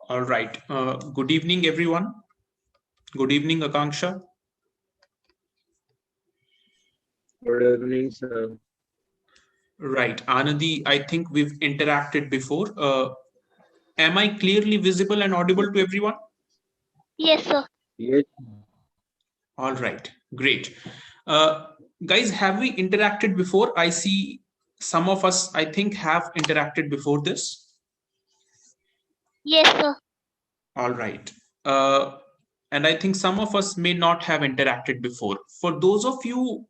All right. Good evening, everyone. Good evening, Akanksha. Good evening, sir. Right. Anandi, I think we've interacted before. Am I clearly visible and audible to everyone? Yes, sir. Yes, All right. Great. Uh, Guys, have we interacted before? I see some of us, I think, have interacted before this. Yes, sir. All right. Uh, and I think some of us may not have interacted before. For those of you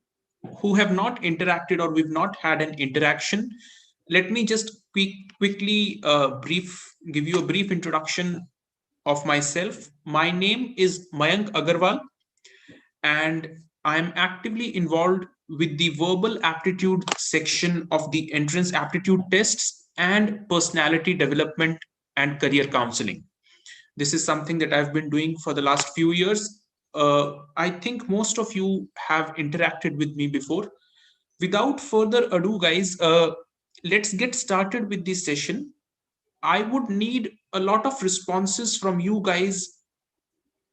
who have not interacted or we've not had an interaction, let me just quickly give you a brief introduction of myself. My name is Mayank Agarwal, and I'm actively involved with the verbal aptitude section of the entrance aptitude tests and personality development and career counseling. This is something that I've been doing for the last few years. I think most of you have interacted with me before. Without further ado, guys, let's get started with this session. I would need a lot of responses from you guys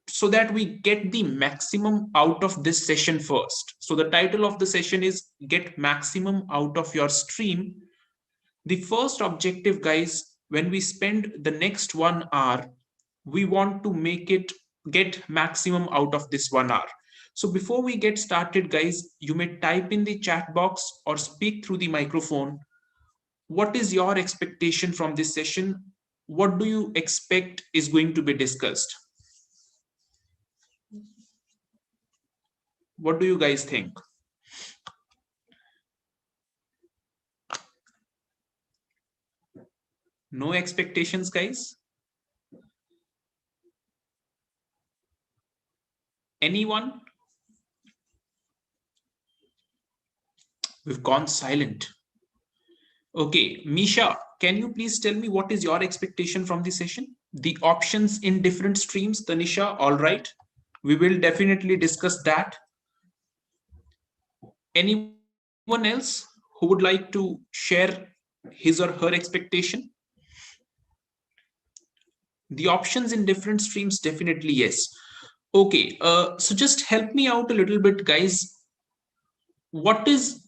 so that we get the maximum out of this session first. So the title of the session is Get Maximum Out of Your Stream. The first objective, guys, when we spend the next 1 hour, we want to make it get maximum out of this 1 hour. So before we get started, guys, you may type in the chat box or speak through the microphone. What is your expectation from this session? What do you expect is going to be discussed? What do you guys think? No expectations, guys? Anyone? We've gone silent. Okay, Misha, can you please tell me what is your expectation from the session? The options in different streams, Tanisha, all right. We will definitely discuss that. Anyone else who would like to share his or her expectation? The options in different streams, definitely yes. Okay, so just help me out a little bit, guys. What is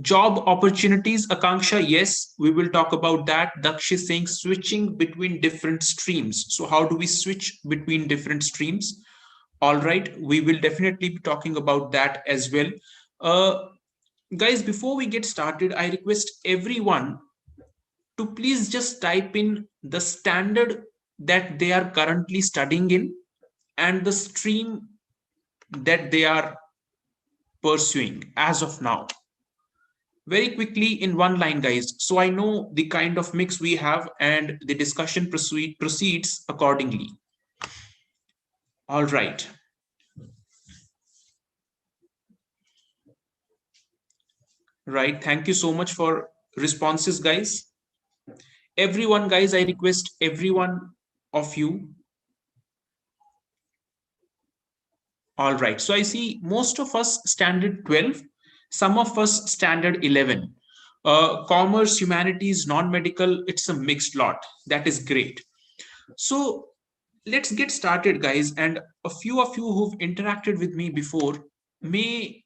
job opportunities? Akanksha, yes, we will talk about that. Daksh is saying switching between different streams. So how do we switch between different streams? All right, we will definitely be talking about that as well. Guys, before we get started, I request everyone to please just type in the standard that they are currently studying in and the stream that they are pursuing as of now. Very quickly in one line, guys, so I know the kind of mix we have and the discussion proceeds accordingly. All right. Right. Thank you so much for responses, guys. Everyone, guys, I request everyone of you. All right. So I see most of us standard 12, some of us standard 11. Commerce, humanities, non-medical, it's a mixed lot. That is great. So let's get started, guys. And a few of you who've interacted with me before may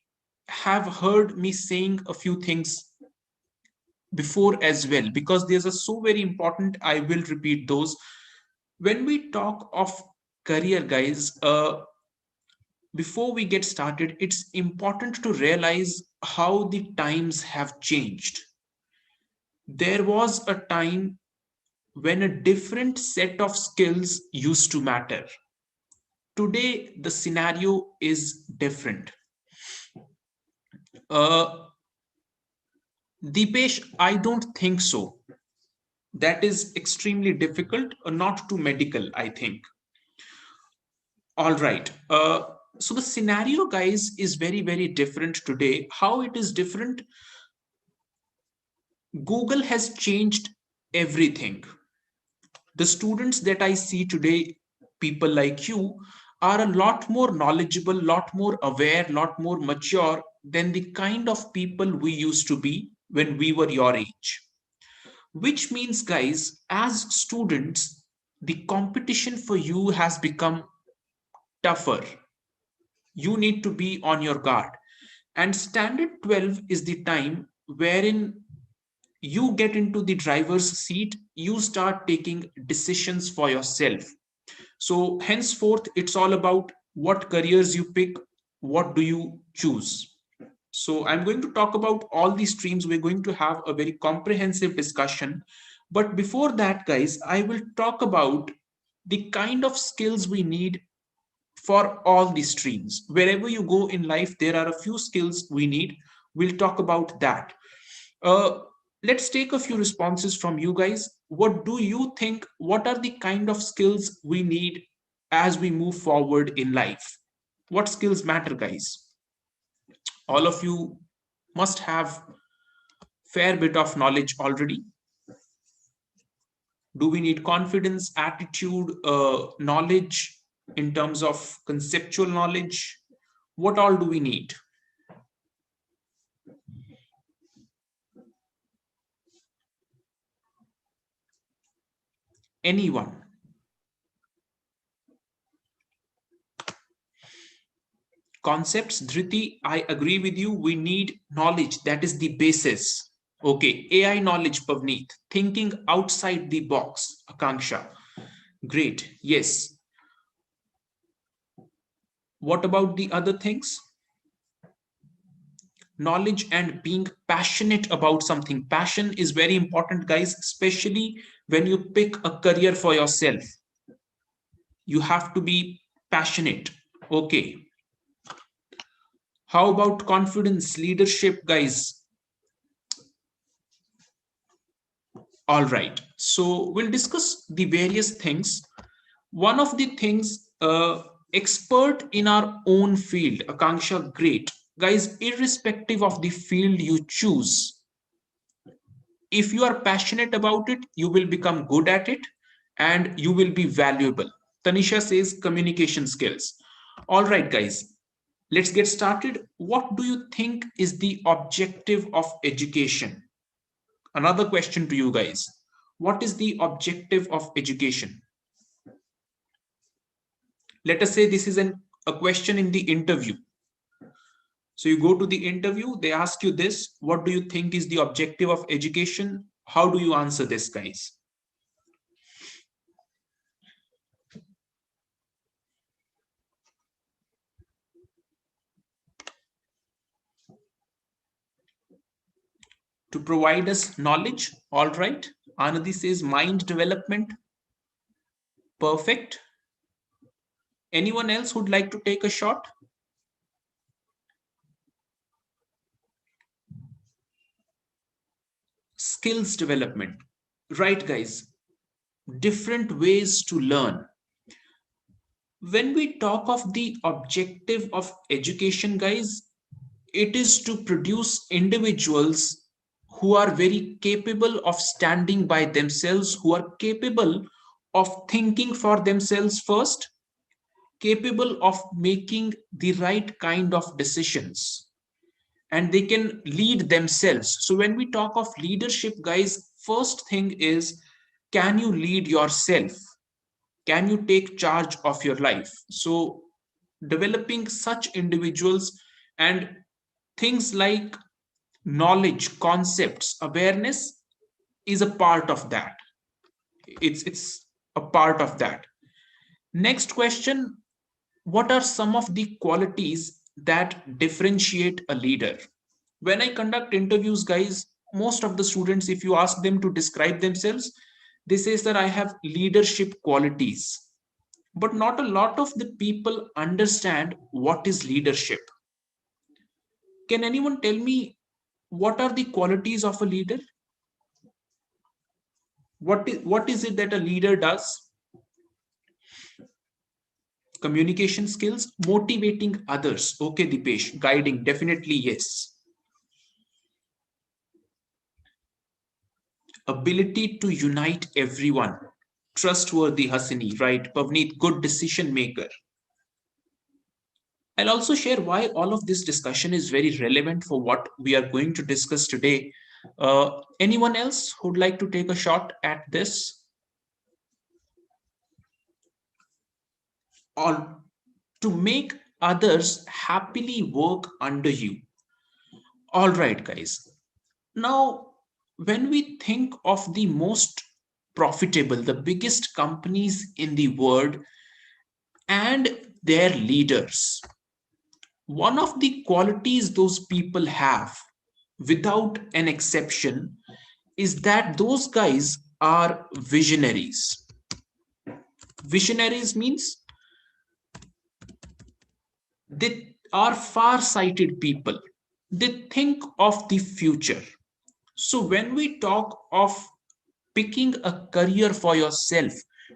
have heard me saying a few things before as well, because there's a so very important, I will repeat those. When we talk of career, guys, before we get started, it's important to realize how the times have changed. There was a time when a different set of skills used to matter. Today, the scenario is different. Uh, Deepesh, I don't think so. That is extremely difficult, not too medical, I think. All right. So the scenario, guys, is very, very different today. How it is different? Google has changed everything. The students that I see today, people like you, are a lot more knowledgeable, lot more aware, lot more mature than the kind of people we used to be when we were your age. Which means, guys, as students, the competition for you has become tougher. You need to be on your guard. And standard 12 is the time wherein you get into the driver's seat, you start taking decisions for yourself. So, henceforth, it's all about what careers you pick, what do you choose. So, I'm going to talk about all these streams. We're going to have a very comprehensive discussion. But before that, guys, I will talk about the kind of skills we need for all the streams. Wherever you go in life, there are a few skills we need. We'll talk about that. Uh, let's take a few responses from you guys. What do you think? What are the kind of skills we need as we move forward in life? What skills matter, guys? All of you must have fair bit of knowledge already. Do we need confidence, attitude, knowledge in terms of conceptual knowledge? What all do we need? Anyone? Concepts, Dhriti, I agree with you. We need knowledge. That is the basis. Okay, AI knowledge, Pavneet. Thinking outside the box, Akanksha. Great, yes. What about the other things? Knowledge and being passionate about something. Passion is very important, guys, especially when you pick a career for yourself. You have to be passionate. Okay. How about confidence, leadership, guys? All right. So we'll discuss the various things. One of the things, expert in our own field, Akanksha, great. Guys, irrespective of the field you choose, if you are passionate about it, you will become good at it and you will be valuable. Tanisha says communication skills. All right, guys, let's get started. What do you think is the objective of education? Another question to you guys. What is the objective of education? Let us say this is a question in the interview. So you go to the interview, they ask you this, what do you think is the objective of education? How do you answer this, guys? To provide us knowledge. All right. Anadi says mind development. Perfect. Anyone else would like to take a shot? Skills development. Right, guys. Different ways to learn. When we talk of the objective of education, guys, it is to produce individuals who are very capable of standing by themselves, who are capable of thinking for themselves first, capable of making the right kind of decisions, and they can lead themselves. So when we talk of leadership, guys, first thing is, can you lead yourself? Can you take charge of your life? So developing such individuals, and things like knowledge, concepts, awareness is a part of that. It's a part of that. Next question, what are some of the qualities that differentiate a leader? When I conduct interviews, guys, most of the students, if you ask them to describe themselves, they say that I have leadership qualities. But not a lot of the people understand what is leadership. Can anyone tell me what are the qualities of a leader? What is it that a leader does? Communication skills, motivating others. Okay, Dipesh, guiding, definitely yes. Ability to unite everyone. Trustworthy, Hasini, right? Pavneet, good decision maker. I'll also share why all of this discussion is very relevant for what we are going to discuss today. Anyone else who'd like to take a shot at this? or to make others happily work under you. All right, guys. Now, when we think of the most profitable, the biggest companies in the world and their leaders, one of the qualities those people have, without an exception, is that those guys are visionaries. Visionaries means they are far-sighted people. They think of the future. So when we talk of picking a career for yourself,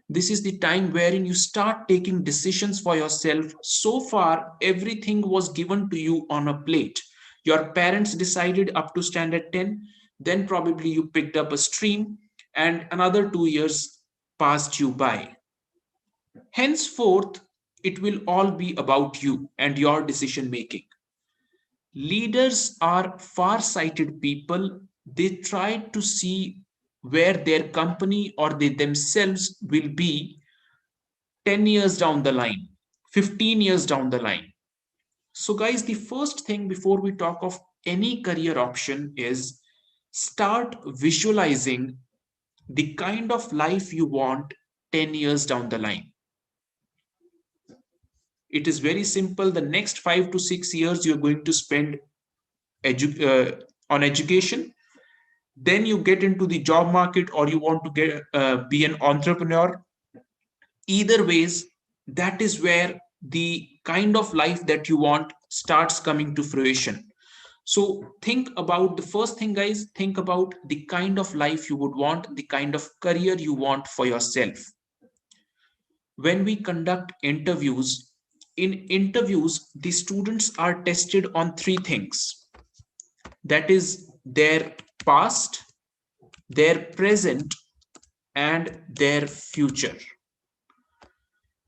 this is the time wherein you start taking decisions for yourself. So far, everything was given to you on a plate. Your parents decided up to standard 10, then probably you picked up a stream, and another 2 years passed you by. Henceforth, it will all be about you and your decision making. Leaders are far-sighted people. They try to see where their company or they themselves will be 10 years down the line, 15 years down the line. So, guys, the first thing before we talk of any career option is start visualizing the kind of life you want 10 years down the line. It is very simple. The next 5 to 6 years you're going to spend on education, then you get into the job market or you want to get be an entrepreneur. Either ways, that is where the kind of life that you want starts coming to fruition. So think about the first thing, guys. Think about the kind of life you would want, the kind of career you want for yourself. When we conduct interviews, in interviews the students are tested on three things, that is their past, their present, and their future.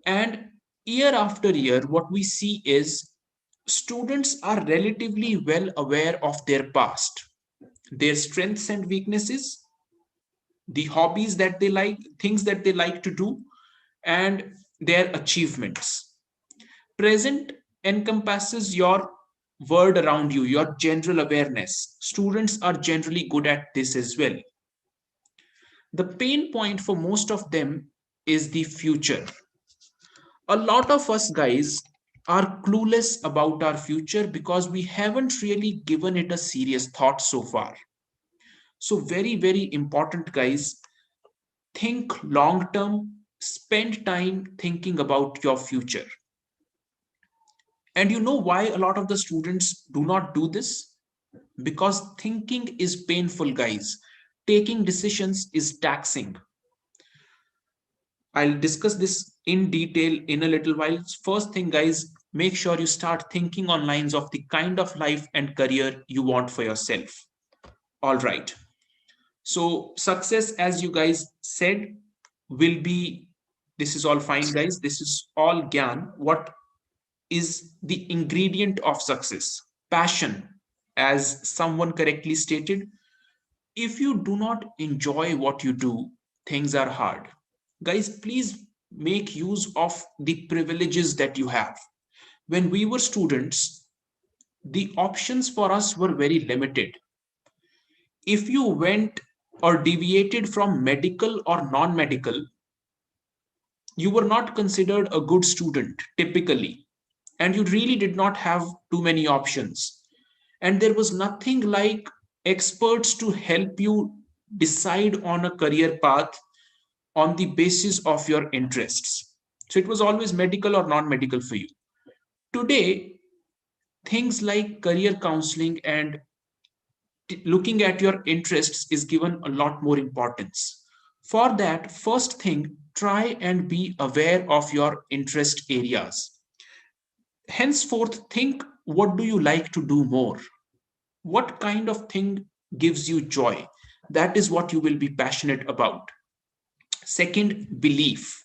And year after year, what we see is students are relatively well aware of their past, their strengths and weaknesses, the hobbies that they like, things that they like to do, and their achievements. Present encompasses your world around you, your general awareness. Students are generally good at this as well. The pain point for most of them is the future. A lot of us, guys, are clueless about our future because we haven't really given it a serious thought so far. So, very, very important, guys. Think long term, spend time thinking about your future. And you know why a lot of the students do not do this? Because thinking is painful, guys. Taking decisions is taxing. I'll discuss this in detail in a little while. First thing, guys, make sure you start thinking on lines of the kind of life and career you want for yourself. All right. So, success, as you guys said, will be this is all fine, guys. This is all Gyan. What is the ingredient of success? Passion, as someone correctly stated. If you do not enjoy what you do, things are hard. Guys, please make use of the privileges that you have. When we were students, the options for us were very limited. If you went or deviated from medical or non medical, you were not considered a good student typically, and you really did not have too many options. And there was nothing like experts to help you decide on a career path on the basis of your interests. So it was always medical or non medical for you. Today, things like career counseling and looking at your interests is given a lot more importance. For that, first thing, try and be aware of your interest areas. Henceforth, think, what do you like to do more? What kind of thing gives you joy? That is what you will be passionate about. Second, belief.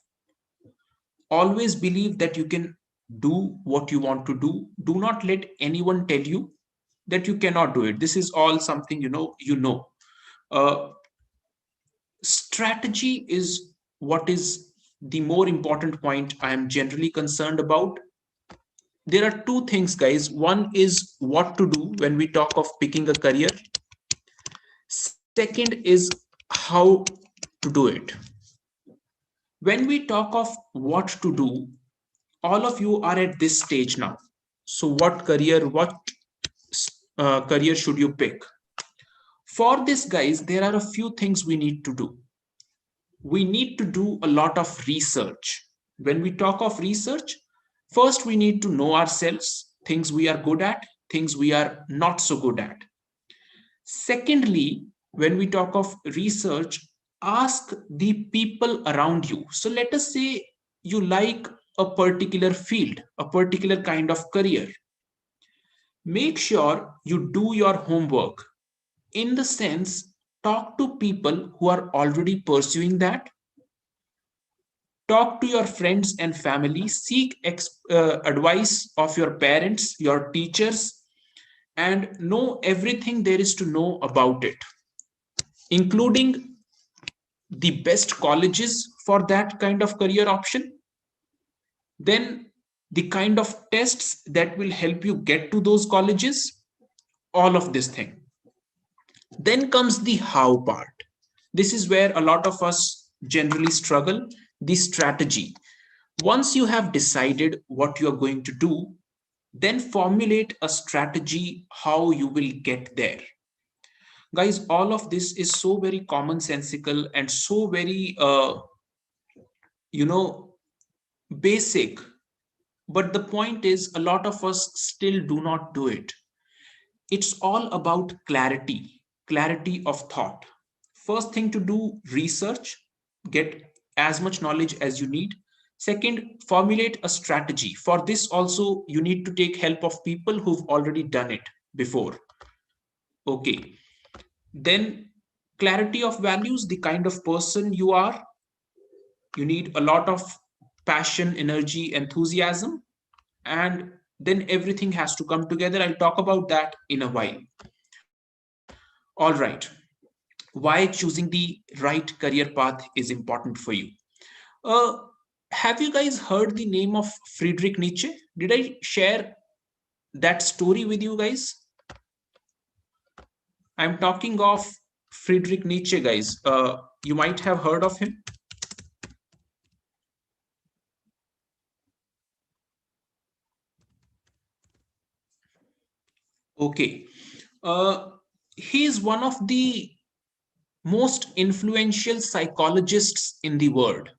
Always believe that you can do what you want to do. Do not let anyone tell you that you cannot do it. This is all something Uh, strategy is what is the more important point I am generally concerned about. There are two things, guys. One is what to do when we talk of picking a career. Second is how to do it. When we talk of what to do, all of you are at this stage now. So what career should you pick? For this, guys, there are a few things we need to do. We need to do a lot of research. When we talk of research, first we need to know ourselves, things we are good at, things we are not so good at. Secondly, when we talk of research, ask the people around you. So let us say you like a particular field, a particular kind of career. Make sure you do your homework. In the sense, talk to people who are already pursuing that. Talk to your friends and family. Seek advice of your parents, your teachers, and know everything there is to know about it, including the best colleges for that kind of career option, then the kind of tests that will help you get to those colleges, all of this thing. Then comes the how part. This is where a lot of us generally struggle, the strategy. Once you have decided what you are going to do, then formulate a strategy how you will get there. Guys, all of this is so very commonsensical and so very you know basic, but the point is a lot of us still do not do it. It's all about clarity of thought. First thing to do, research, get as much knowledge as you need. Second, formulate a strategy. For this also you need to take help of people who've already done it before. Okay, then clarity of values, the kind of person you are. You need a lot of passion, energy, enthusiasm, and then everything has to come together. I'll talk about that in a while. All right, why choosing the right career path is important for you. uh, have you guys heard the name of Friedrich Nietzsche? Did I share that story with you guys? I'm talking of Friedrich Nietzsche, guys. You might have heard of him. Okay. Uh, he is one of the most influential psychologists in the world.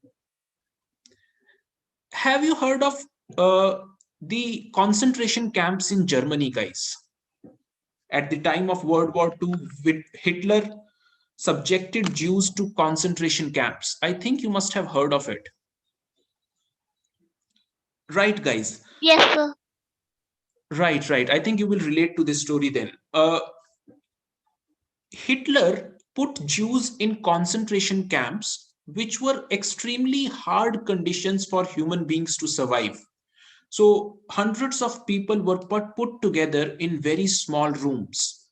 Have you heard of the concentration camps in Germany, guys? At the time of World War II, Hitler subjected Jews to concentration camps. I think you must have heard of it. Right, guys? Yes, sir. Right. I think you will relate to this story then. Hitler put Jews in concentration camps, which were extremely hard conditions for human beings to survive. So, hundreds of people were put together in very small rooms.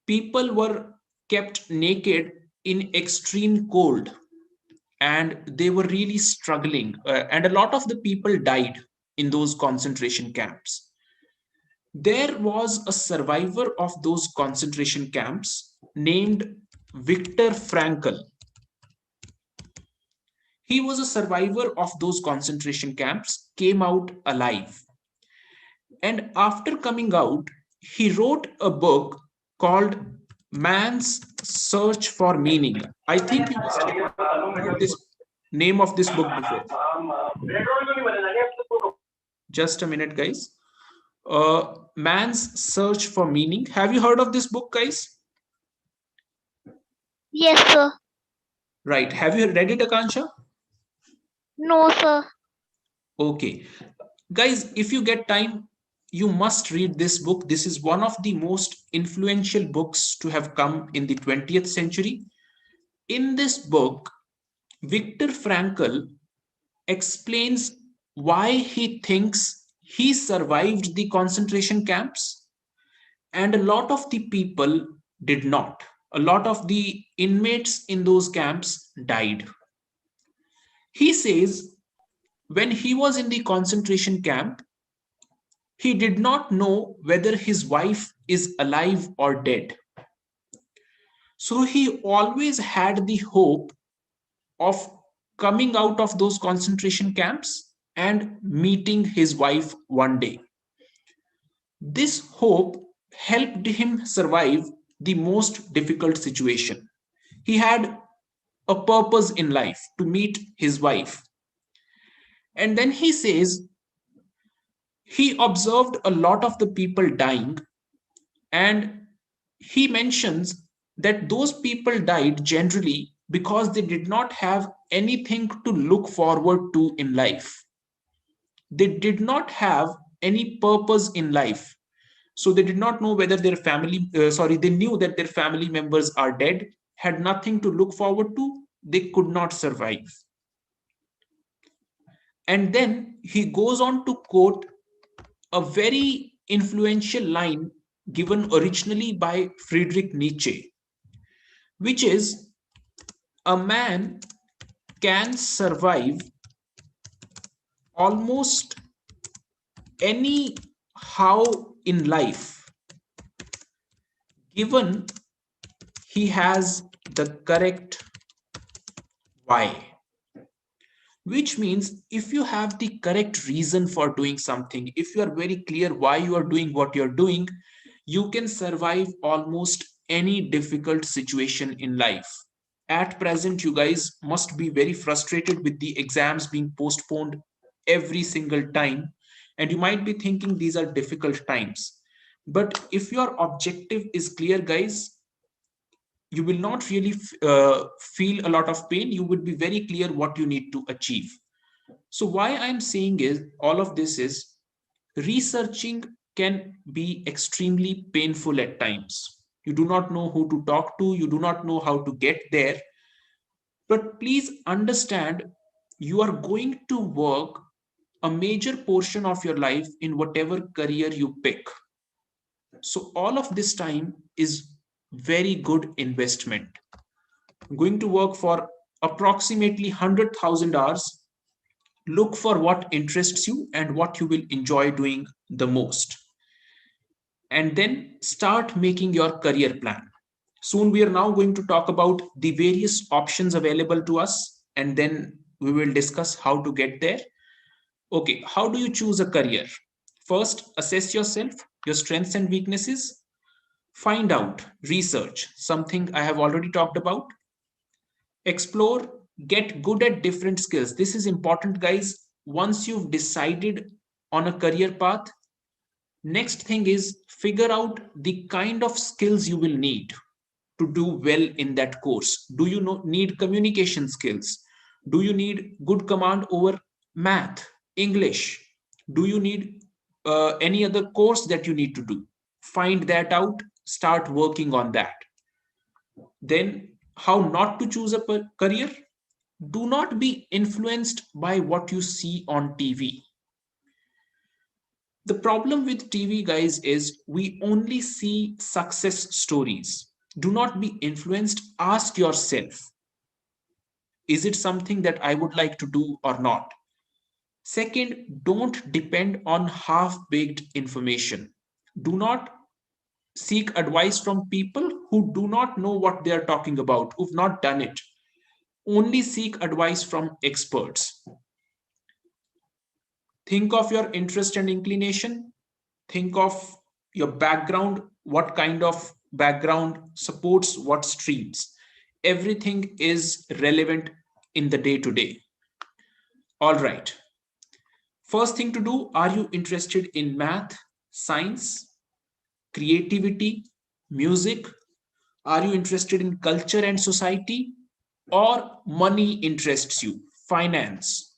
People were kept naked in extreme cold, and they were really struggling. And a lot of the people died in those concentration camps. There was a survivor of those concentration camps named Viktor Frankl. He was a survivor of those concentration camps, came out alive. And after coming out, he wrote a book called Man's Search for Meaning. I think you must have heard this name of this book before. Just a minute, guys. Man's Search for Meaning. Have you heard of this book, guys? Yes, sir. Right. Have you read it, Akansha? No, sir. Okay. Guys, if you get time, you must read this book. This is one of the most influential books to have come in the 20th century. In this book, Viktor Frankl explains why he thinks he survived the concentration camps, and a lot of the people did not. A lot of the inmates in those camps died. He says when he was in the concentration camp, he did not know whether his wife is alive or dead. So he always had the hope of coming out of those concentration camps and meeting his wife one day. This hope helped him survive the most difficult situation. He had a purpose in life to meet his wife. And then he says he observed a lot of the people dying, and he mentions that those people died generally because they did not have anything to look forward to in life. They did not have any purpose in life. So they did not know whether their they knew that their family members are dead, had nothing to look forward to, they could not survive. And then he goes on to quote a very influential line given originally by Friedrich Nietzsche, which is a man can survive almost any how in life given he has the correct why. Which means if you have the correct reason for doing something, if you are very clear why you are doing what you're doing, you can survive almost any difficult situation in life. At present, you guys must be very frustrated with the exams being postponed every single time. And you might be thinking these are difficult times. But if your objective is clear, guys, you will not really feel a lot of pain. You will be very clear what you need to achieve. So why I'm saying is all of this is researching can be extremely painful at times. You do not know who to talk to, you do not know how to get there, but please understand you are going to work a major portion of your life in whatever career you pick. So all of this time is very good investment. I'm going to work for approximately 100,000 hours. Look for what interests you and what you will enjoy doing the most. And then start making your career plan. Soon we are now going to talk about the various options available to us, and then we will discuss how to get there. Okay, how do you choose a career? First, assess yourself, your strengths and weaknesses. Find out, research, something I have already talked about. Explore, get good at different skills. This is important, guys. Once you've decided on a career path, next thing is figure out the kind of skills you will need to do well in that course. Do you need communication skills? Do you need good command over math, English? Do you need any other course that you need to do? Find that out, start working on that. Then, how not to choose a career? Do not be influenced by what you see on TV. The problem with TV, guys, is we only see success stories. Do not be influenced. Ask yourself, is it something that I would like to do or not? Second, don't depend on half-baked information. Do not seek advice from people who do not know what they are talking about, who've not done it. Only seek advice from experts. Think of your interest and inclination. Think of your background, what kind of background supports what streams. Everything is relevant in the day to day. All right. First thing to do, are you interested in math, science, creativity, music? Are you interested in culture and society? Or money interests you, finance?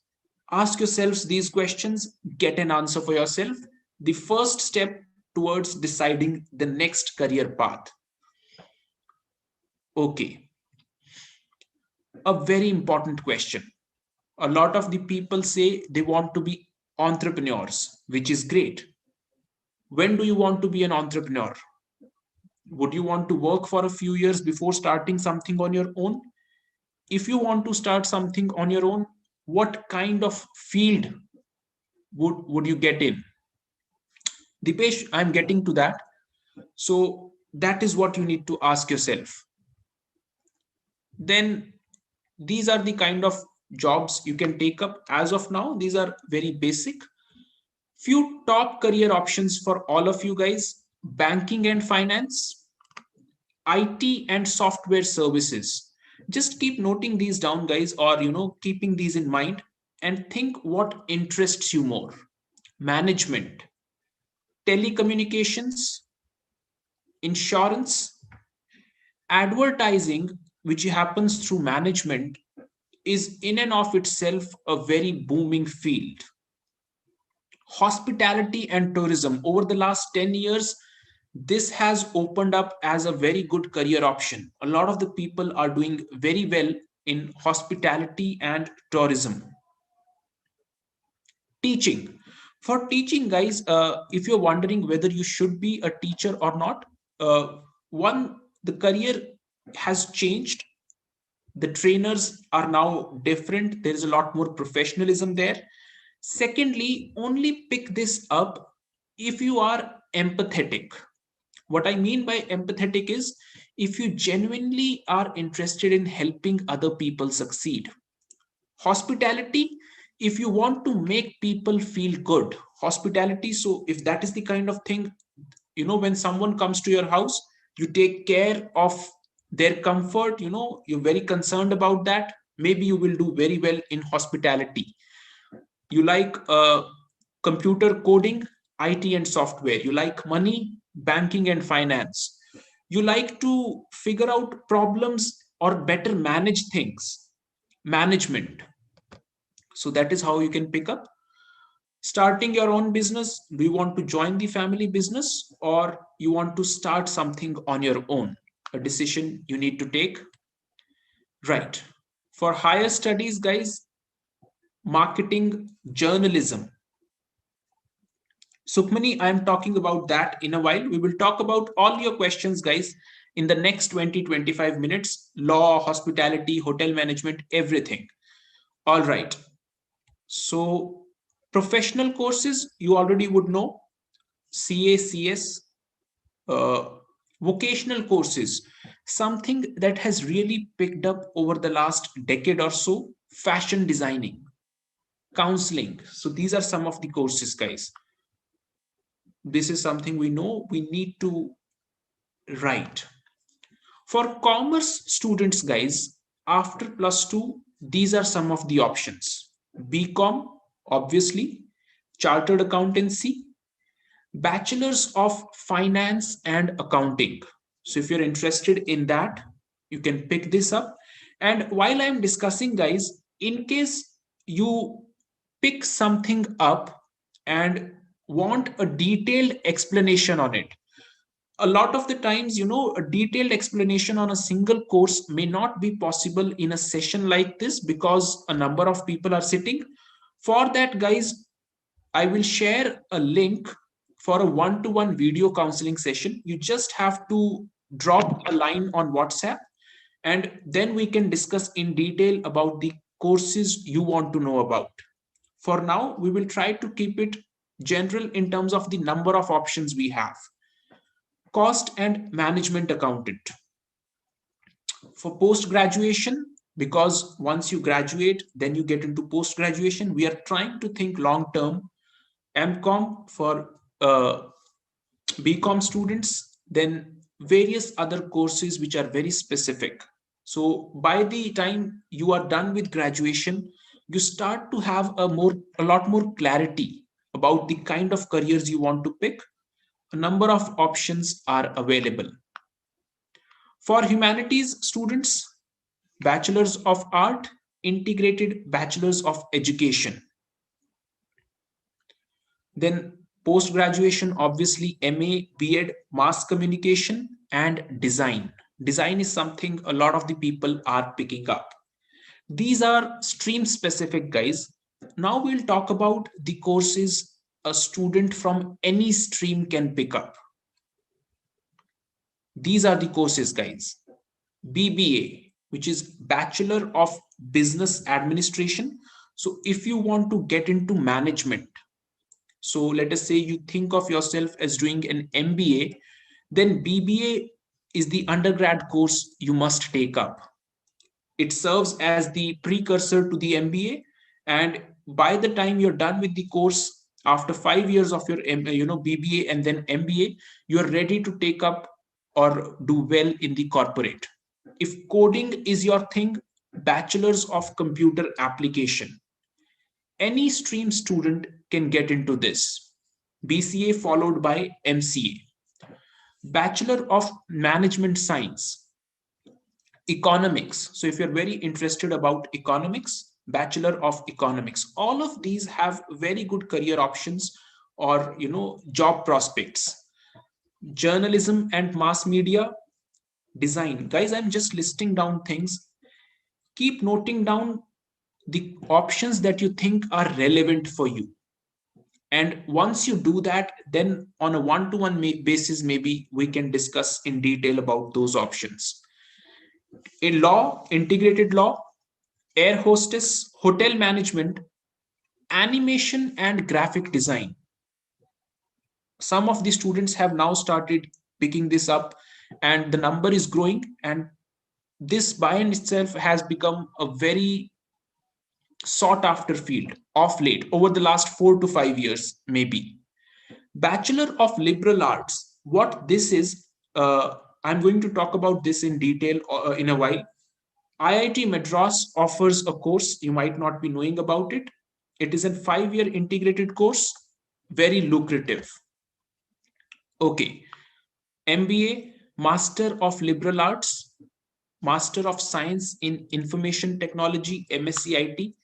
Ask yourselves these questions, get an answer for yourself. The first step towards deciding the next career path. Okay, a very important question. A lot of the people say they want to be entrepreneurs, which is great. When do you want to be an entrepreneur? Would you want to work for a few years before starting something on your own? If you want to start something on your own, what kind of field would you get in? Dipesh, I'm getting to that. So that is what you need to ask yourself. Then these are the kind of jobs you can take up as of now. These are very basic. Few top career options for all of you guys: banking and finance, IT and software services. Just keep noting these down, guys, or keeping these in mind, and think what interests you more: management, telecommunications, insurance, advertising, which happens through management, is in and of itself a very booming field. Hospitality and tourism, over the last 10 years, this has opened up as a very good career option. A lot of the people are doing very well in hospitality and tourism. Teaching. For teaching, guys, if you're wondering whether you should be a teacher or not, one, the career has changed. The trainers are now different. There is a lot more professionalism there. Secondly, only pick this up if you are empathetic. What I mean by empathetic is if you genuinely are interested in helping other people succeed. Hospitality, if you want to make people feel good. Hospitality, so if that is the kind of thing, when someone comes to your house, you take care of their comfort, you're very concerned about that, maybe you will do very well in hospitality. You like computer coding, IT and software. You like money, banking and finance. You like to figure out problems or better manage things, management. So that is how you can pick up. Starting your own business, do you want to join the family business or you want to start something on your own? A decision you need to take. Right. For higher studies, guys, marketing, journalism. Sukmani, I'm talking about that in a while. We will talk about all your questions, guys, in the next 20-25 minutes. Law, hospitality, hotel management, everything. All right. So professional courses, you already would know. CACS, vocational courses, something that has really picked up over the last decade or so: fashion designing, counseling. So these are some of the courses, guys. This is something we know we need to write. For commerce students, guys, after +2, these are some of the options: BCom, obviously, chartered accountancy, bachelors of finance and accounting. So if you're interested in that, you can pick this up. And while I'm discussing, guys, in case you pick something up and want a detailed explanation on it, a lot of the times, a detailed explanation on a single course may not be possible in a session like this because a number of people are sitting. For that, guys, I will share a link for a one-to-one video counseling session. You just have to drop a line on WhatsApp, and then we can discuss in detail about the courses you want to know about. For now, we will try to keep it general in terms of the number of options we have. Cost and management accountant. For post-graduation, because once you graduate, then you get into post-graduation, we are trying to think long-term. MCom for BCom students, then various other courses which are very specific. So by the time you are done with graduation, you start to have a lot more clarity about the kind of careers you want to pick. A number of options are available. For humanities students, bachelors of art, integrated bachelors of education. Then post-graduation, obviously, MA, B.Ed, mass communication, and design. Design is something a lot of the people are picking up. These are stream specific, guys. Now we'll talk about the courses a student from any stream can pick up. These are the courses, guys. BBA, which is Bachelor of Business Administration. So if you want to get into management, so let us say you think of yourself as doing an MBA, then BBA is the undergrad course you must take up. It serves as the precursor to the MBA, and by the time you're done with the course, after 5 years of your BBA and then MBA, you're ready to take up or do well in the corporate. If coding is your thing, bachelor's of computer application, any stream student can get into this. BCA followed by MCA. Bachelor of Management Science, economics. So if you're very interested about economics, Bachelor of Economics. All of these have very good career options or job prospects. Journalism and mass media, design. Guys, I'm just listing down things. Keep noting down the options that you think are relevant for you. And once you do that, then on a one-to-one basis, maybe we can discuss in detail about those options. In law, integrated law, air hostess, hotel management, animation and graphic design. Some of the students have now started picking this up and the number is growing, and this by in itself has become a very sought after field of late over the last 4 to 5 years, maybe. Bachelor of Liberal Arts, what this is, I'm going to talk about this in detail in a while. IIT Madras offers a course, you might not be knowing about it. It is a 5-year integrated course, very lucrative. Okay, MBA, Master of Liberal Arts, Master of Science in Information Technology, MSc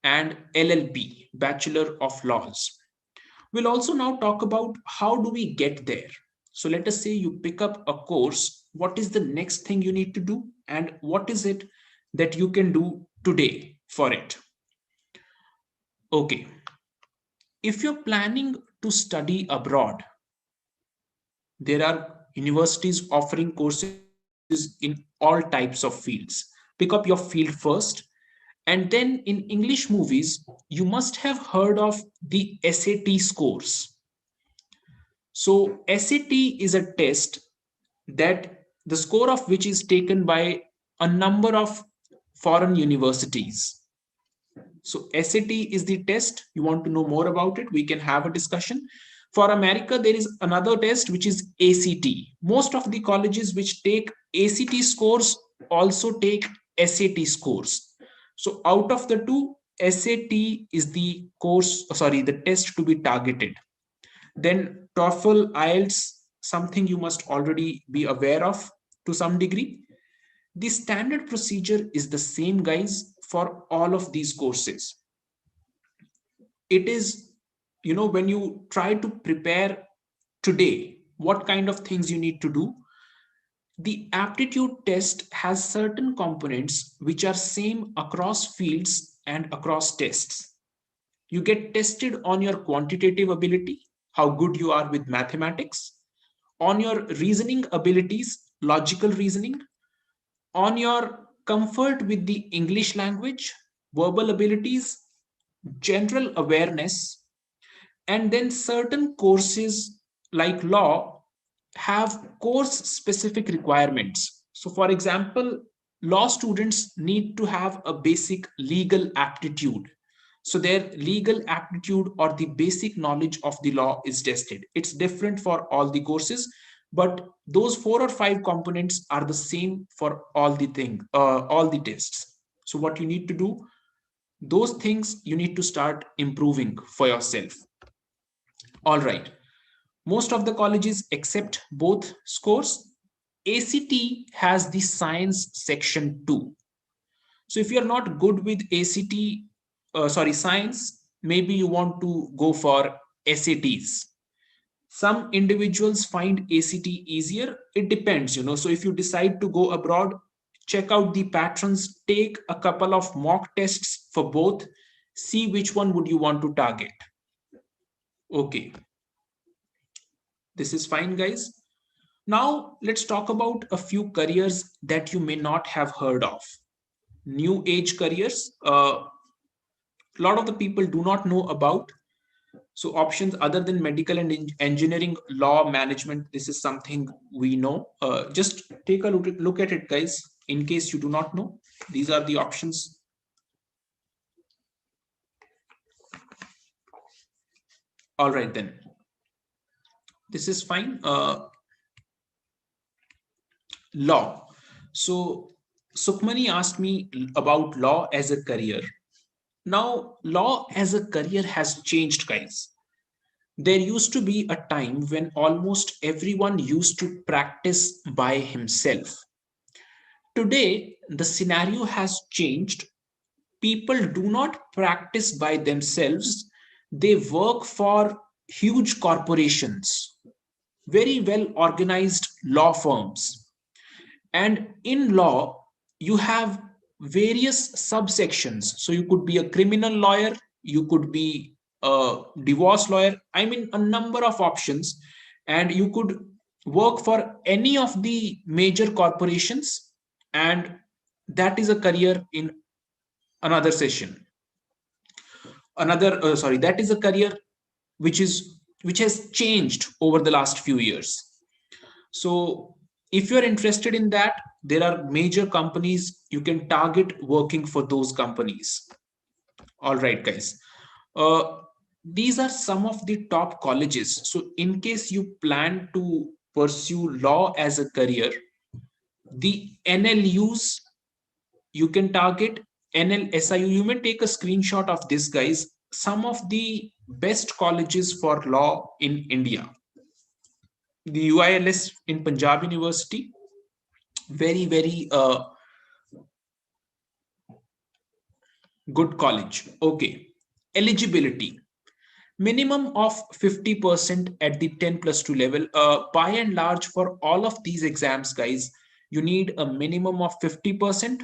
and LLB, Bachelor of Laws. We'll also now talk about how do we get there. So let us say you pick up a course. What is the next thing you need to do? And what is it that you can do today for it? Okay. If you're planning to study abroad, there are universities offering courses in all types of fields. Pick up your field first. And then in English movies, you must have heard of the SAT scores. So SAT is a test that the score of which is taken by a number of foreign universities. So SAT is the test. You want to know more about it, we can have a discussion. For America, there is another test which is ACT. Most of the colleges which take ACT scores also take SAT scores. So out of the two, SAT is the the test to be targeted. Then TOEFL, IELTS, something you must already be aware of to some degree. The standard procedure is the same, guys, for all of these courses. It is, when you try to prepare today, what kind of things you need to do. The aptitude test has certain components which are same across fields and across tests. You get tested on your quantitative ability, how good you are with mathematics, on your reasoning abilities, logical reasoning, on your comfort with the English language, verbal abilities, general awareness, and then certain courses like law have course specific requirements. So for example, law students need to have a basic legal aptitude. So their legal aptitude or the basic knowledge of the law is tested. It's different for all the courses, but those 4 or 5 components are the same for all the tests. So what you need to do, those things you need to start improving for yourself. All right. Most of the colleges accept both scores. ACT has the science section too. So if you're not good with science, maybe you want to go for SATs. Some individuals find ACT easier. It depends, So if you decide to go abroad, check out the patrons, take a couple of mock tests for both, see which one would you want to target. Okay. This is fine, guys. Now let's talk about a few careers that you may not have heard of. New age careers. a lot of the people do not know about. So options other than medical and engineering, law, management, this is something we know. Just take a look at it, guys, in case you do not know. These are the options. All right, then. This is fine. Law. So Sukhmani asked me about law as a career. Now, law as a career has changed, guys. There used to be a time when almost everyone used to practice by himself. Today, the scenario has changed. People do not practice by themselves, they work for huge corporations, very well organized law firms. And in law, you have various subsections. So you could be a criminal lawyer, you could be a divorce lawyer, I mean, a number of options. And you could work for any of the major corporations, and that is a career in another session. That is a career which has changed over the last few years. So if you're interested in that, there are major companies you can target working for those companies. All right, guys. Uh, these are some of the top colleges. So in case you plan to pursue law as a career, the NLUs you can target, NLSIU, you may take a screenshot of this, guys. Some of the best colleges for law in India. The UILS in Punjab University, very good college. Okay. Eligibility. Minimum of 50% at the 10+2 level. By and large, for all of these exams, guys, you need a minimum of 50%.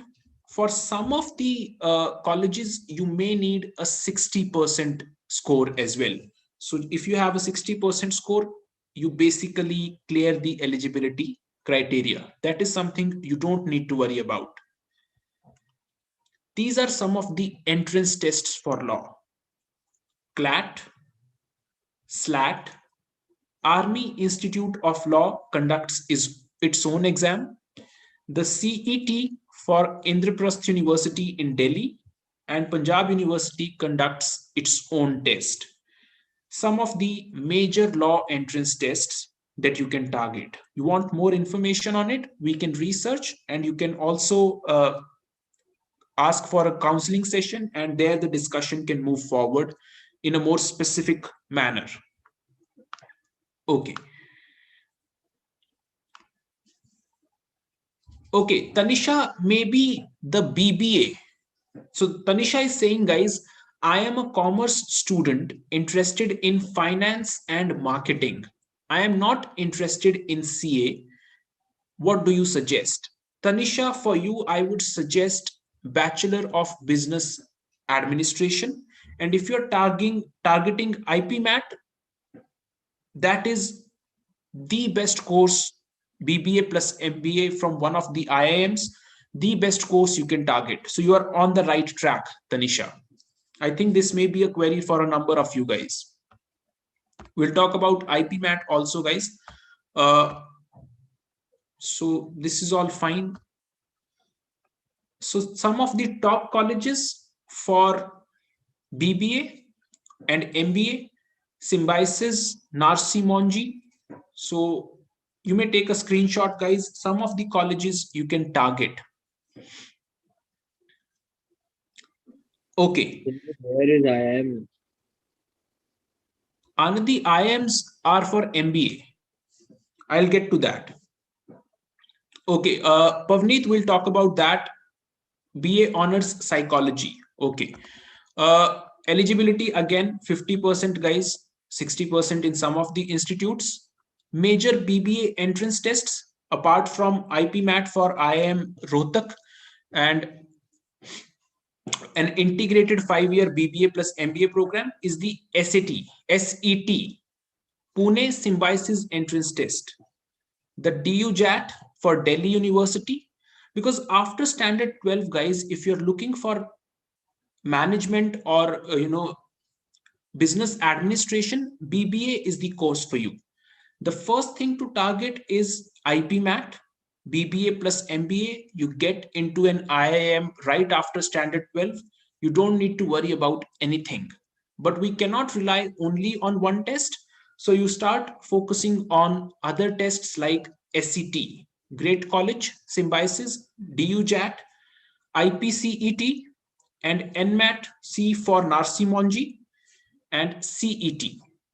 For some of the colleges, you may need a 60% score as well. So if you have a 60% score, you basically clear the eligibility criteria. That is something you don't need to worry about. These are some of the entrance tests for law. CLAT, SLAT, Army Institute of Law conducts its own exam. The CET for Indraprasth University in Delhi and Punjab University conducts its own test. Some of the major law entrance tests that you can target. You want more information on it, we can research, and you can also ask for a counseling session, and there the discussion can move forward in a more specific manner. Okay. Okay, Tanisha, maybe the BBA. So Tanisha is saying, guys, I am a commerce student interested in finance and marketing. I am not interested in CA. What do you suggest? Tanisha, for you, I would suggest Bachelor of Business Administration. And if you're targeting IPMAT, that is the best course, BBA plus MBA from one of the IIMs, the best course you can target. So you are on the right track, Tanisha. I think this may be a query for a number of you guys. We'll talk about IPMAT also, guys. So this is all fine. So some of the top colleges for BBA and MBA, Symbiosis, Narsi Monji. So you may take a screenshot, guys. Some of the colleges you can target. Okay. Where is IIM? Anandi, IIMs are for MBA. I'll get to that. Okay, Pavneet will talk about that. BA Honors Psychology. Okay. Eligibility, again, 50%, guys, 60% in some of the institutes. Major BBA entrance tests, apart from IPMAT for IIM Rohtak and an integrated 5-year BBA plus MBA program, is the SET, Pune Symbiosis Entrance Test. The DUJAT for Delhi University, because after standard 12, guys, if you're looking for management or business administration, BBA is the course for you. The first thing to target is IPMAT, BBA plus MBA. You get into an IIM right after standard 12. You don't need to worry about anything. But we cannot rely only on one test. So you start focusing on other tests like SCT, Great College, Symbiosis, DUJAT, IPCET, and NMAT C for Narsimonji, and CET.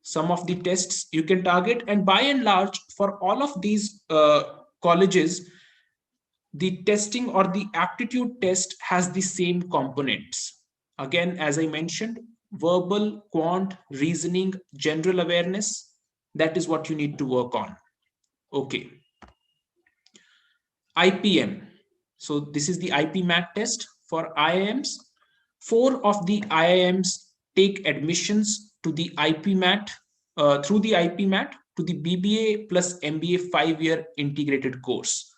Some of the tests you can target, and by and large, for all of these colleges, the testing or the aptitude test has the same components. Again, as I mentioned, verbal, quant, reasoning, general awareness, that is what you need to work on. Okay. IPM. So this is the IPMAT test for IIMs. 4 of the IIMs take admissions to the IPMAT through the IPMAT to the BBA plus MBA 5-year integrated course.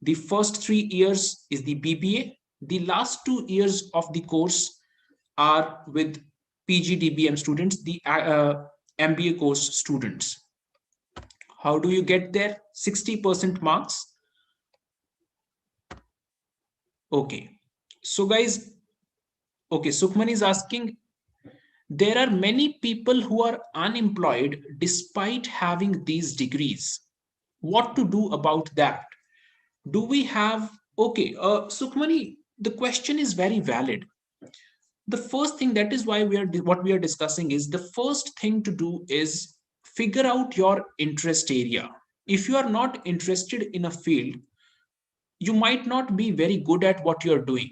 The first 3 years is the BBA. The last 2 years of the course are with PGDBM students, the MBA course students. How do you get there? 60% marks. Okay. So guys, okay, Sukhman is asking, there are many people who are unemployed despite having these degrees. What to do about that? Do we have, okay, Sukhmani, the question is very valid. The first thing, that is why what we are discussing is, the first thing to do is figure out your interest area. If you are not interested in a field, you might not be very good at what you're doing.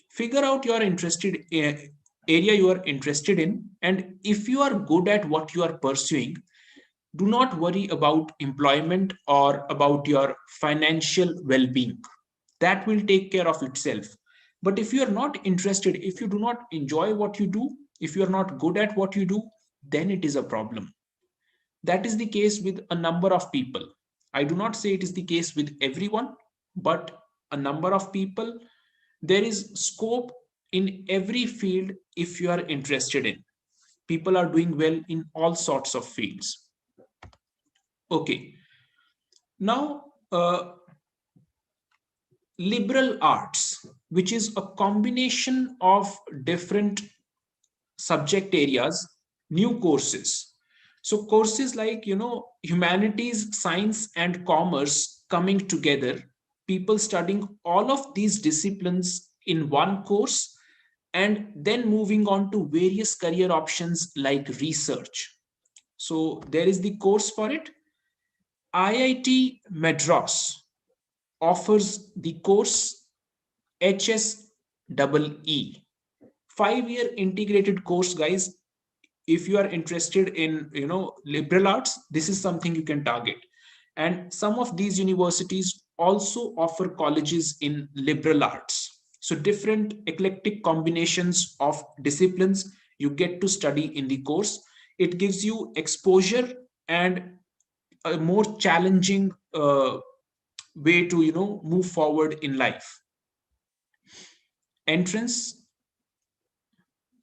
Figure out your interested area you are interested in, and if you are good at what you are pursuing, do not worry about employment or about your financial well-being. That will take care of itself. But if you are not interested, if you do not enjoy what you do, if you are not good at what you do, then it is a problem. That is the case with a number of people. I do not say it is the case with everyone, but a number of people. There is scope in every field if you are interested in. People are doing well in all sorts of fields. Okay. Now, liberal arts, which is a combination of different subject areas, new courses. So courses like, humanities, science, and commerce coming together, people studying all of these disciplines in one course, and then moving on to various career options like research. So there is the course for it. IIT Madras offers the course HSEE, 5-year integrated course, guys. If you are interested in liberal arts, this is something you can target. And some of these universities also offer colleges in liberal arts. So different eclectic combinations of disciplines you get to study in the course. It gives you exposure and a more challenging way to move forward in life. Entrance.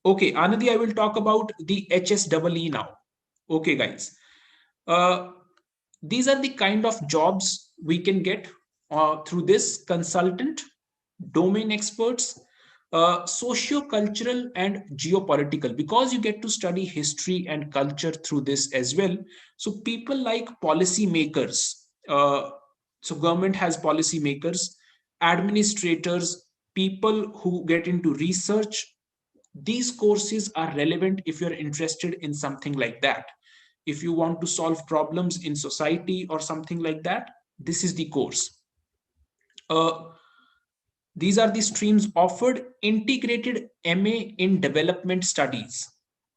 Okay, Anadi, I will talk about the HSEE now. Okay, guys. These are the kind of jobs we can get through this: consultant, domain experts, socio-cultural and geopolitical, because you get to study history and culture through this as well. So people like policy makers, so government has policy makers, administrators, people who get into research. These courses are relevant if you're interested in something like that. If you want to solve problems in society or something like that, this is the course. These are the streams offered. Integrated MA in Development Studies.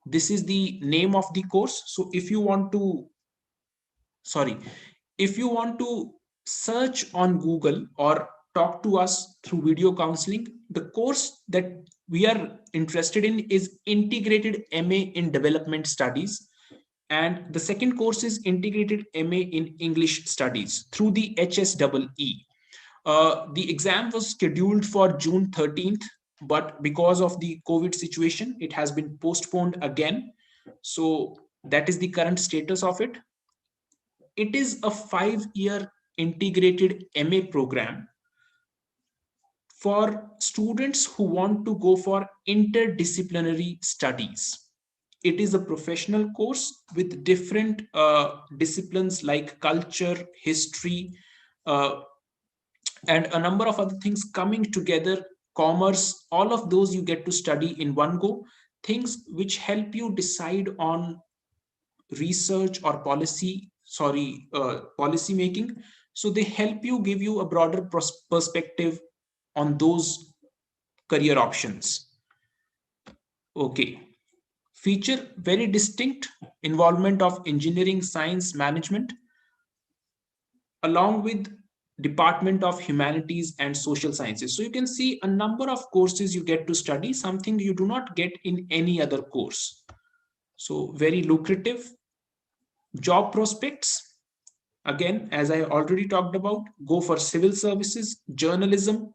This is the name of the course. So if you want to, search on Google or talk to us through video counseling, the course that we are interested in is Integrated MA in Development Studies. And the second course is Integrated MA in English Studies through the HSEE. The exam was scheduled for June 13th, but because of the COVID situation, it has been postponed again. So that is the current status of it. It is a 5-year integrated MA program for students who want to go for interdisciplinary studies. It is a professional course with different disciplines like culture, history, uh, and a number of other things coming together, commerce, all of those you get to study in one go, things which help you decide on research or policy making. So they help you, give you a broader perspective on those career options. Okay. Feature very distinct involvement of engineering, science, management, along with Department of Humanities and Social Sciences. So you can see a number of courses you get to study, something you do not get in any other course. So very lucrative. Job prospects, again, as I already talked about, go for civil services, journalism,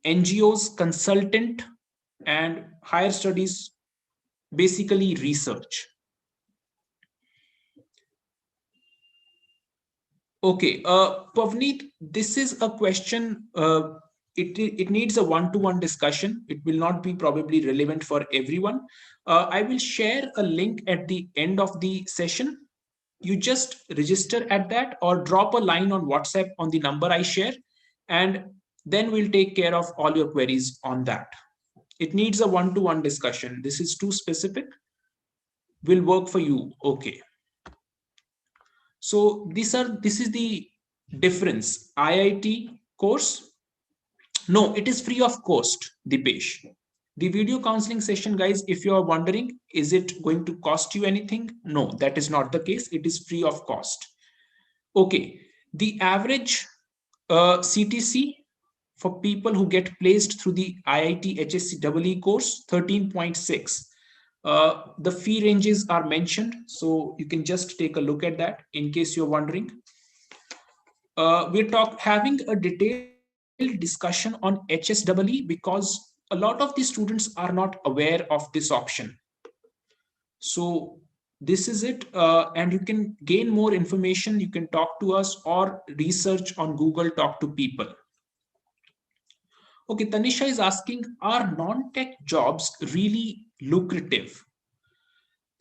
NGOs, consultant, and higher studies, basically research. Okay, Pavneet, this is a question. It needs a one-to-one discussion. It will not be probably relevant for everyone. I will share a link at the end of the session. You just register at that or drop a line on WhatsApp on the number I share, and then we'll take care of all your queries on that. It needs a one-to-one discussion. This is too specific. Will work for you. Okay. So this is the difference. IIT course, no, it is free of cost, Dipesh. The video counseling session, guys, if you are wondering, is it going to cost you anything? No, that is not the case. It is free of cost. Okay, the average CTC for people who get placed through the IIT HSC course, 13.6. The fee ranges are mentioned, so you can just take a look at that in case you're wondering. We're having a detailed discussion on HSEE because a lot of the students are not aware of this option. So this is it, and you can gain more information. You can talk to us or research on Google, talk to people. Okay, Tanisha is asking, are non-tech jobs really lucrative?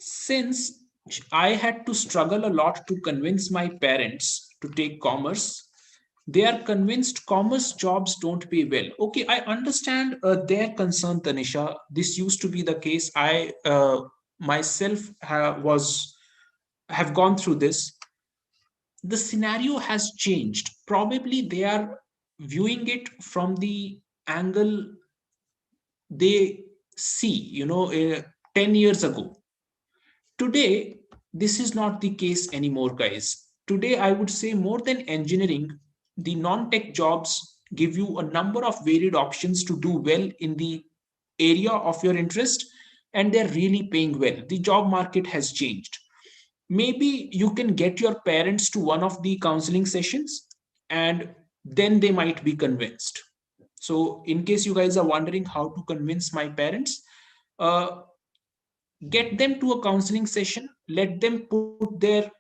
Since I had to struggle a lot to convince my parents to take commerce, they are convinced commerce jobs don't pay well. Okay, I understand their concern, Tanisha. This used to be the case. I myself have gone through this. The scenario has changed. Probably they are viewing it from the angle they see, 10 years ago. Today, this is not the case anymore, guys. Today, I would say more than engineering, the non-tech jobs give you a number of varied options to do well in the area of your interest, and they're really paying well. The job market has changed. Maybe you can get your parents to one of the counseling sessions, and then they might be convinced. So, in case you guys are wondering how to convince my parents, uh, get them to a counseling session, let them put their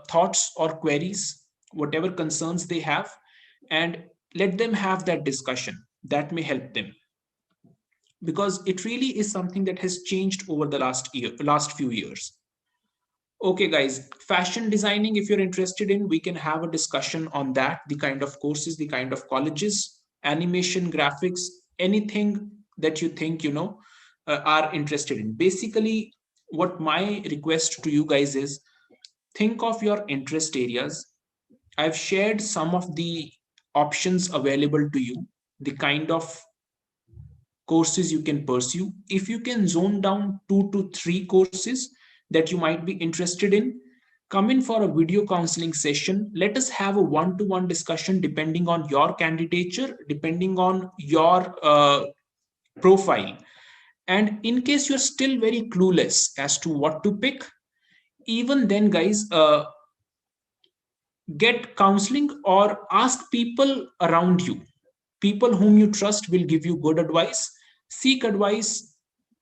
thoughts or queries, whatever concerns they have, and let them have that discussion. That may help them, because it really is something that has changed over the last few years. Okay, guys, fashion designing, if you're interested in, we can have a discussion on that, the kind of courses, the kind of colleges, animation, graphics, anything that you think, are interested in. Basically, what my request to you guys is, think of your interest areas. I've shared some of the options available to you, the kind of courses you can pursue. If you can zone down 2 to 3 courses that you might be interested in, come in for a video counseling session. Let us have a one-to-one discussion depending on your candidature, depending on your profile. And in case you're still very clueless as to what to pick, even then, guys, get counseling or ask people around you. People whom you trust will give you good advice. seek advice,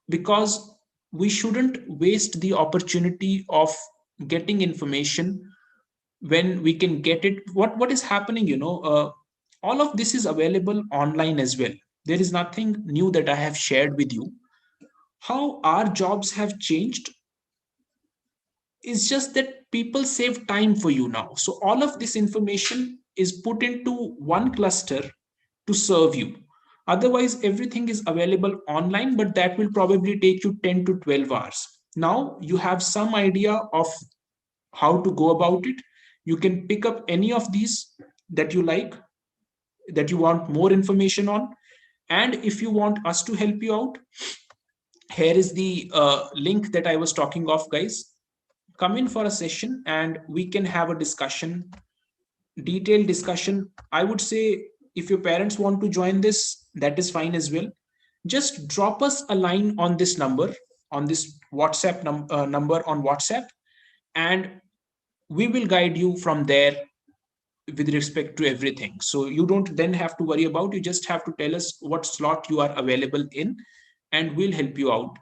because we shouldn't waste the opportunity of getting information when we can get it. What is happening, all of this is available online as well. There is nothing new that I have shared with you. How our jobs have changed is just that people save time for you now. So all of this information is put into one cluster to serve you. Otherwise, everything is available online, but that will probably take you 10 to 12 hours. Now you have some idea of how to go about it. You can pick up any of these that you like, that you want more information on. And if you want us to help you out, here is the link that I was talking of, guys. Come in for a session and we can have a discussion, detailed discussion. I would say if your parents want to join this, that is fine as well. Just drop us a line on this number, on this WhatsApp number on WhatsApp, and we will guide you from there with respect to everything. So you don't then have to worry about, you just have to tell us what slot you are available in, and we'll help you out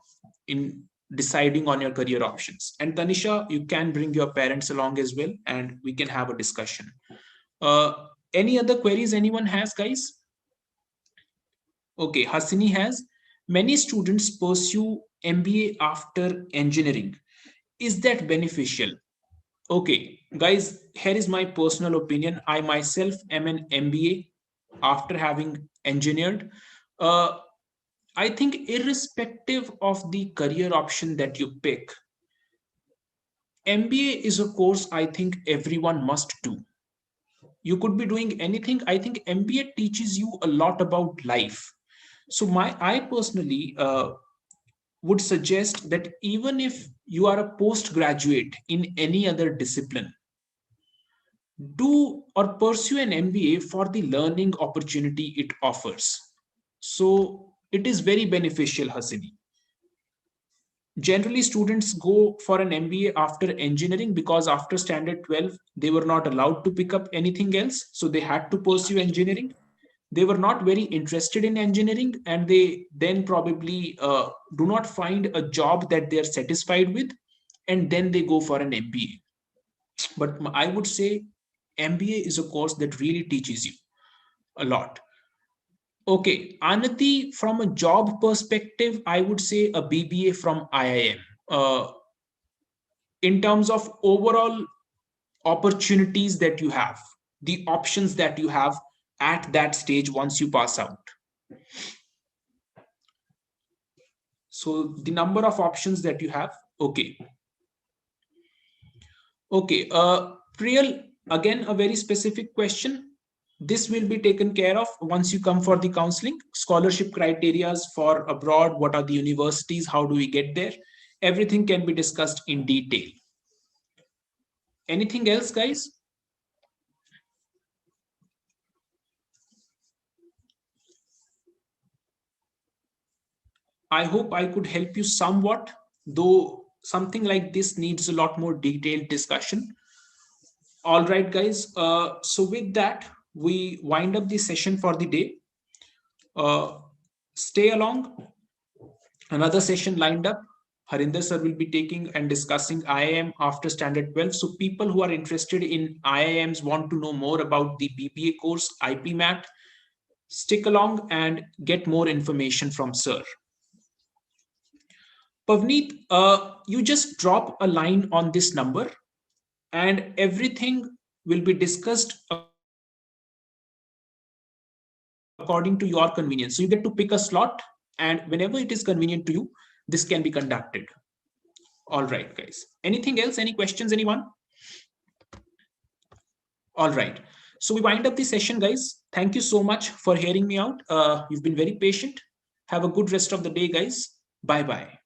in deciding on your career options. And Tanisha, you can bring your parents along as well, and we can have a discussion. uh, any other queries anyone has, guys? Okay, Hasini has, many students pursue MBA after engineering. Is that beneficial? Okay, guys, here is my personal opinion. I myself am an MBA after having engineered. Uh, I think, irrespective of the career option that you pick, MBA is a course I think everyone must do. You could be doing anything. I think MBA teaches you a lot about life. So I personally would suggest that even if you are a postgraduate in any other discipline, do or pursue an MBA for the learning opportunity it offers. So it is very beneficial, Hasini. Generally, students go for an MBA after engineering because after standard 12, they were not allowed to pick up anything else. So they had to pursue engineering. They were not very interested in engineering, and they then probably do not find a job that they are satisfied with, and then they go for an MBA. But I would say MBA is a course that really teaches you a lot. Okay, Anati, from a job perspective, I would say a BBA from IIM. In terms of overall opportunities that you have, the options that you have at that stage once you pass out. So the number of options that you have. Okay. Okay. Priyal, again, a very specific question. This will be taken care of once you come for the counseling. Scholarship criterias for abroad, what are the universities, how do we get there? Everything can be discussed in detail. Anything else, guys? I hope I could help you somewhat, though something like this needs a lot more detailed discussion. All right, guys. So with that, we wind up the session for the day. Stay along. Another session lined up. Harinder sir will be taking and discussing IIM after standard 12. So people who are interested in IIMs, want to know more about the BBA course, IPMAT, stick along and get more information from sir. Pavneet, you just drop a line on this number and everything will be discussed according to your convenience. So you get to pick a slot, and whenever it is convenient to you, this can be conducted. All right, guys. Anything else? Any questions, anyone? All right. So we wind up the session, guys. Thank you so much for hearing me out. You've been very patient. Have a good rest of the day, guys. Bye bye.